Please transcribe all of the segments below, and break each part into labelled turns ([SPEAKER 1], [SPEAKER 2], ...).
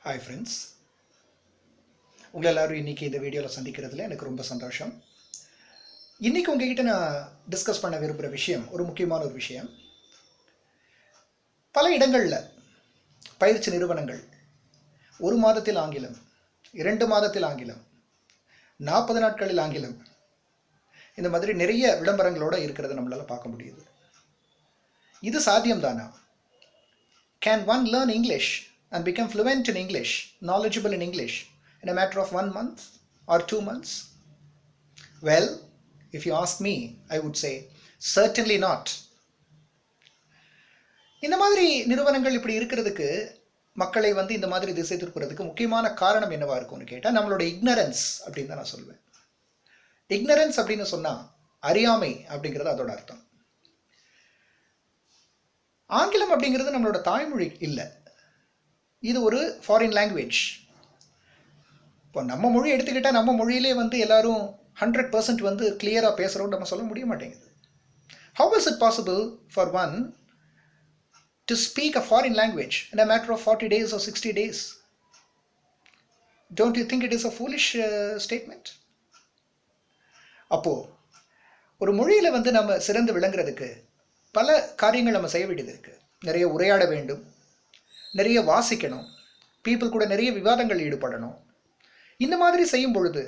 [SPEAKER 1] Hi friends, உங்களை எல்லோரும் இன்றைக்கி இந்த வீடியோவில் சந்திக்கிறதுல எனக்கு ரொம்ப சந்தோஷம். இன்றைக்கி உங்ககிட்ட நான் டிஸ்கஸ் பண்ண விரும்புகிற விஷயம் ஒரு முக்கியமான ஒரு விஷயம். பல இடங்களில் பயிற்சி நிறுவனங்கள் 1 மாதத்தில் ஆங்கிலம், 2 மாதத்தில் ஆங்கிலம், 40 நாட்களில் ஆங்கிலம், இந்த மாதிரி நிறைய விளம்பரங்களோடு இருக்கிறத நம்மளால் பார்க்க முடியுது. இது சாத்தியம்தானா? Can one learn English and become fluent in English, knowledgeable in English in a matter of 1 month or 2 months? Well, if you ask me, I would say certainly not. இந்த மாதிரி நிறுவனங்கள் இப்படி இருக்கிறதுக்கு, மக்களை இந்த மாதிரி திசை திருப்புறதுக்கு முக்கியமான காரணம் என்னவா இருக்கும்னு கேட்டால் நம்மளோட இக்னரன்ஸ் அப்படின்னு தான் நான் சொல்வேன். இக்னரன்ஸ் அப்படின்னு சொன்னால் அறியாமை அப்படிங்கிறது அதோட அர்த்தம். ஆங்கிலம் அப்படிங்கிறது நம்மளோட தாய்மொழி இல்லை, இது ஒரு ஃபாரின் லாங்குவேஜ். இப்போ நம்ம மொழி எடுத்துக்கிட்டால் நம்ம மொழியிலே எல்லாரும் 100% கிளியராக பேசுகிறோன்னு நம்ம சொல்ல முடிய மாட்டேங்குது. How is it possible for one to speak a foreign language in a matter of 40 days or 60 days? Don't you think it is a foolish statement? அப்போது ஒரு மொழியில் நம்ம சிறந்து விளங்குறதுக்கு பல காரியங்கள் நம்ம செய்ய வேண்டியது இருக்குது. நிறைய உரையாட வேண்டும், நிறைய வாசிக்கணும், பீப்புள் கூட நிறைய விவாதங்கள் ஈடுபடணும். இந்த மாதிரி செய்யும் பொழுது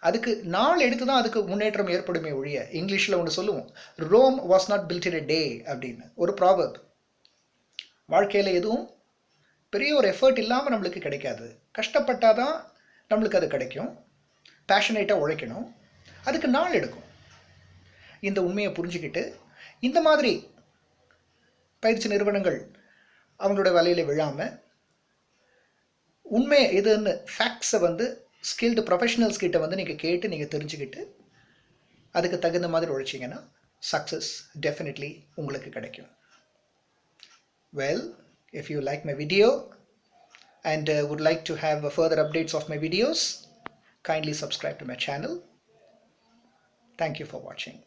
[SPEAKER 1] அதுக்கு நாள் எடுத்து தான் அதுக்கு முன்னேற்றம் ஏற்படுமே ஒழிய, இங்கிலீஷில் ஒன்று சொல்லுவோம், Rome was not built in a day அப்படின்னு ஒரு ப்ராவர்ப். வாழ்க்கையில் எதுவும் பெரிய ஒரு எஃபர்ட் இல்லாமல் நம்மளுக்கு கிடைக்காது. கஷ்டப்பட்டால் தான் நம்மளுக்கு அது கிடைக்கும். பேஷனேட்டாக உழைக்கணும், அதுக்கு நாள் எடுக்கும். இந்த உண்மையை புரிஞ்சுக்கிட்டு இந்த மாதிரி பயிற்சி நிறுவனங்கள் அவங்களோட வலையில் விழாமல் உண்மை எதுன்னு ஃபேக்ட்ஸை ஸ்கில்டு ப்ரொஃபஷனல்ஸ் கிட்ட நீங்கள் கேட்டு நீங்கள் தெரிஞ்சுக்கிட்டு அதுக்கு தகுந்த மாதிரி உழைச்சிங்கன்னா சக்ஸஸ் டெஃபினெட்லி உங்களுக்கு கிடைக்கும். Well, if you like my video and would like to have further updates of my videos, kindly subscribe to my channel. Thank you for watching.